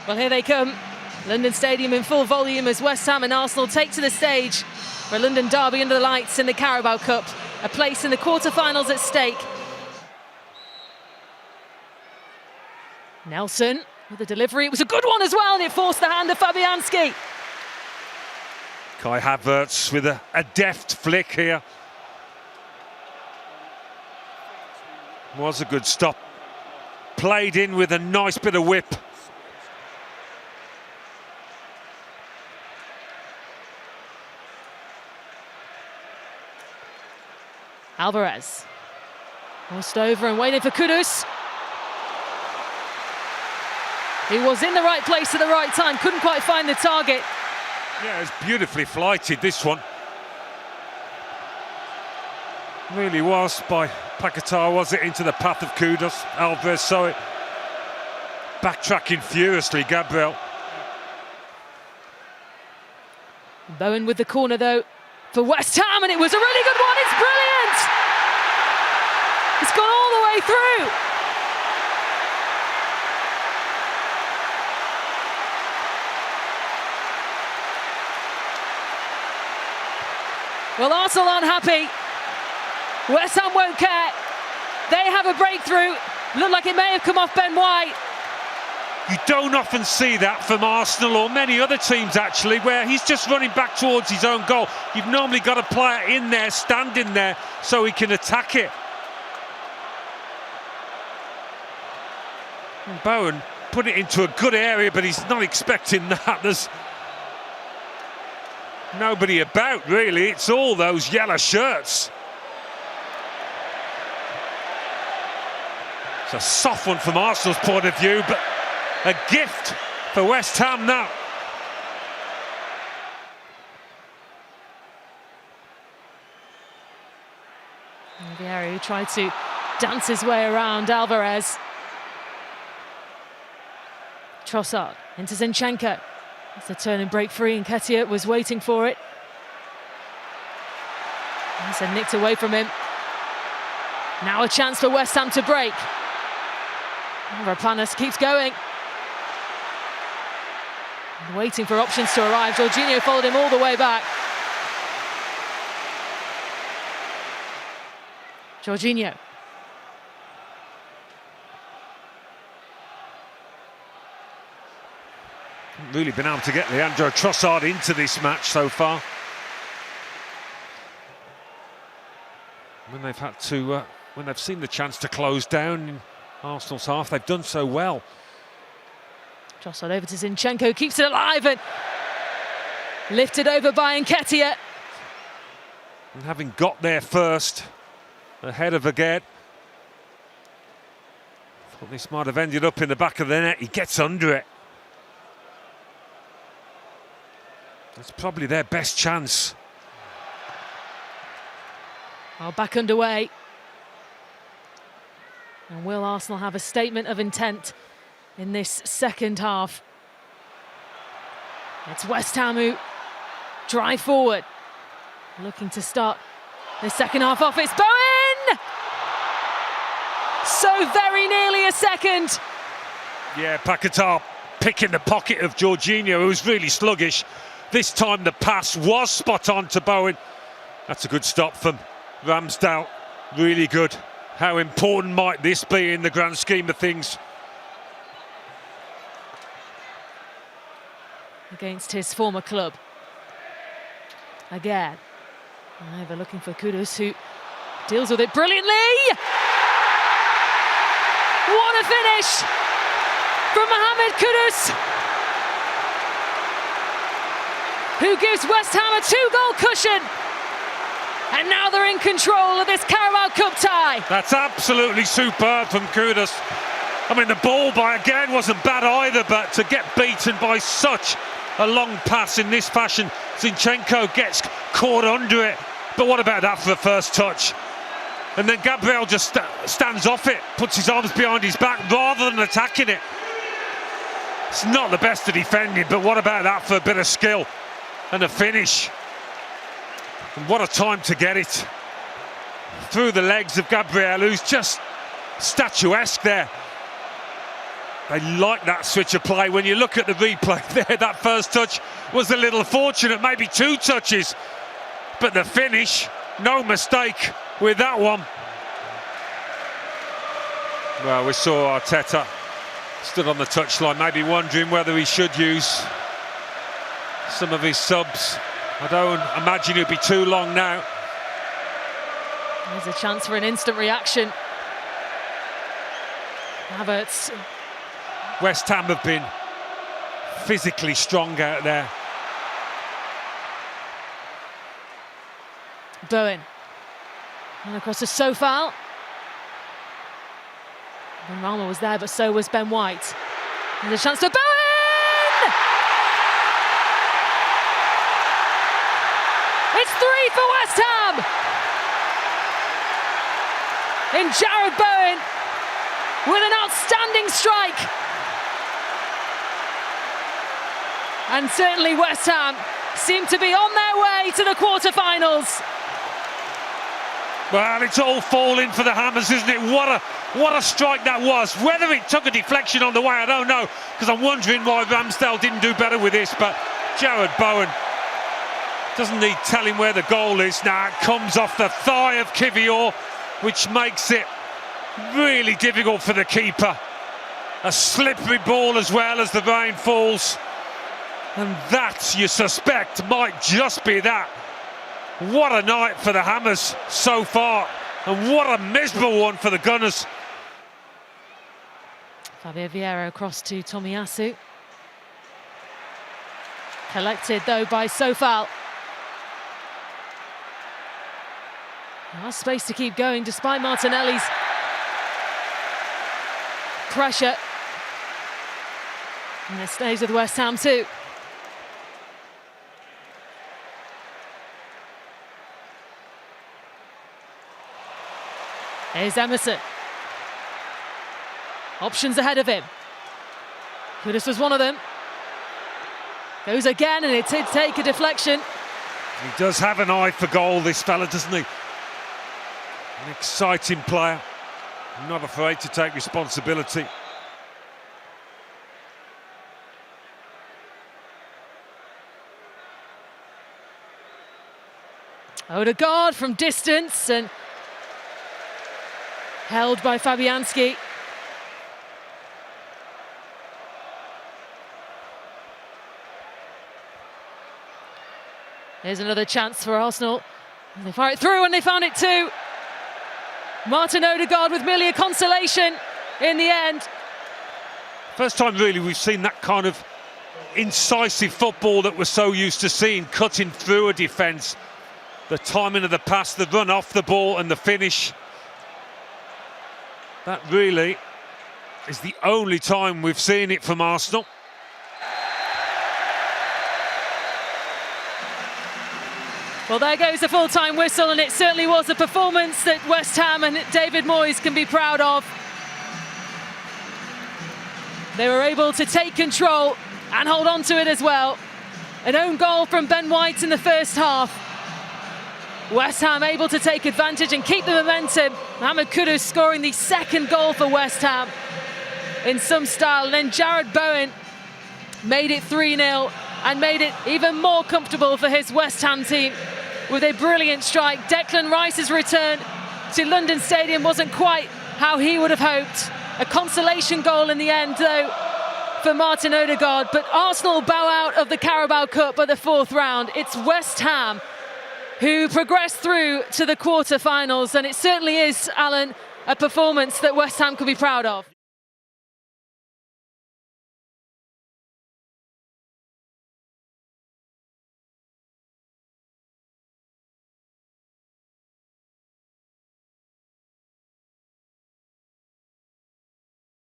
Well, here they come. London Stadium in full volume as West Ham and Arsenal take to the stage for a London derby under the lights in the Carabao Cup. A place in the quarter-finals at stake. Nelson with the delivery. It was a good one as well, and it forced the hand of Fabianski. Kai Havertz with a deft flick here. Was a good stop. Played in with a nice bit of whip. Alvarez. Crossed over and waiting for Kudus. He was in the right place at the right time, couldn't quite find the target. Yeah, it's beautifully flighted, this one. Really was by Paquetá, was it, into the path of Kudus. Alvarez saw it. Backtracking furiously, Gabriel. Bowen with the corner though for West Ham, and it was a really good one. It's brilliant! It's gone all the way through. Well, Arsenal aren't happy. West Ham won't care. They have a breakthrough. Looked like it may have come off Ben White. You don't often see that from Arsenal or many other teams, actually, where he's just running back towards his own goal. You've normally got a player in there, standing there, so he can attack it. And Bowen put it into a good area, but he's not expecting that. There's nobody about, really. It's all those yellow shirts. It's a soft one from Arsenal's point of view, but a gift for West Ham now. Vieira tried to dance his way around Alvarez. Trossard into Zinchenko. It's a turn and break free, and Nketiah was waiting for it. He's nicked away from him. Now a chance for West Ham to break. Rapanas keeps going. Waiting for options to arrive. Jorginho followed him all the way back. Jorginho. Really been able to get Leandro Trossard into this match so far. When they've had to, when they've seen the chance to close down in Arsenal's half, they've done so well. Trossard over to Zinchenko, keeps it alive and lifted over by Nketiah. And having got there first, ahead of Aguerd, thought this might have ended up in the back of the net. He gets under it. It's probably their best chance. Well, back underway. And will Arsenal have a statement of intent in this second half? It's West Ham who drive forward, looking to start the second half off. It's Bowen! So very nearly a second. Yeah, Paquetá picking the pocket of Jorginho, who was really sluggish. This time the pass was spot on to Bowen. That's a good stop from Ramsdale. Really good. How important might this be in the grand scheme of things? Against his former club. Again. Over looking for Kudus, who deals with it brilliantly. What a finish from Mohamed Kudus, who gives West Ham a 2-goal cushion. And now they're in control of this Carabao Cup tie. That's absolutely superb from Kudus. I mean, the ball by again wasn't bad either, but to get beaten by such a long pass in this fashion, Zinchenko gets caught under it. But what about that for the first touch? And then Gabriel just stands off it, puts his arms behind his back rather than attacking it. It's not the best of defending, but what about that for a bit of skill and a finish? And what a time to get it through the legs of Gabriel, who's just statuesque there. They like that switch of play. When you look at the replay there, that first touch was a little fortunate, maybe 2 touches. But the finish, no mistake with that one. Well, we saw Arteta stood on the touchline, maybe wondering whether he should use some of his subs. I don't imagine it'll be too long now. There's a chance for an instant reaction. Havertz. West Ham have been physically strong out there. Bowen. And across to Sofal. Rama was there, but so was Ben White. There's a chance for Bowen! It's 3 for West Ham! In Jarrod Bowen with an outstanding strike. And certainly West Ham seem to be on their way to the quarter-finals. Well, it's all falling for the Hammers, isn't it? What a strike that was. Whether it took a deflection on the way, I don't know, because I'm wondering why Ramsdale didn't do better with this. But Jarrod Bowen doesn't need telling where the goal is. Now it comes off the thigh of Kivior, which makes it really difficult for the keeper. A slippery ball as well as the rain falls. And that, you suspect, might just be that. What a night for the Hammers so far, and what a miserable one for the Gunners. Fabio Vieira across to Tomiyasu. Collected though by Sofal. Now space to keep going despite Martinelli's pressure. And it stays with West Ham too. Here's Emerson. Options ahead of him. Kudus was one of them. Goes again, and it did take a deflection. He does have an eye for goal, this fella, doesn't he? An exciting player. Not afraid to take responsibility. Odegaard from distance and held by Fabianski. Here's another chance for Arsenal. They fire it through and they found it too. Martin Odegaard with merely a consolation in the end. First time really we've seen that kind of incisive football that we're so used to seeing, cutting through a defence. The timing of the pass, the run off the ball and the finish. That really is the only time we've seen it from Arsenal. Well, there goes the full-time whistle, and it certainly was a performance that West Ham and David Moyes can be proud of. They were able to take control and hold on to it as well. An own goal from Ben White in the first half. West Ham able to take advantage and keep the momentum. Mohamed Kudus scoring the second goal for West Ham in some style. And then Jarrod Bowen made it 3-0 and made it even more comfortable for his West Ham team with a brilliant strike. Declan Rice's return to London Stadium wasn't quite how he would have hoped. A consolation goal in the end, though, for Martin Odegaard. But Arsenal bow out of the Carabao Cup at the 4th round. It's West Ham who progressed through to the quarter-finals, and it certainly is, Alan, a performance that West Ham could be proud of.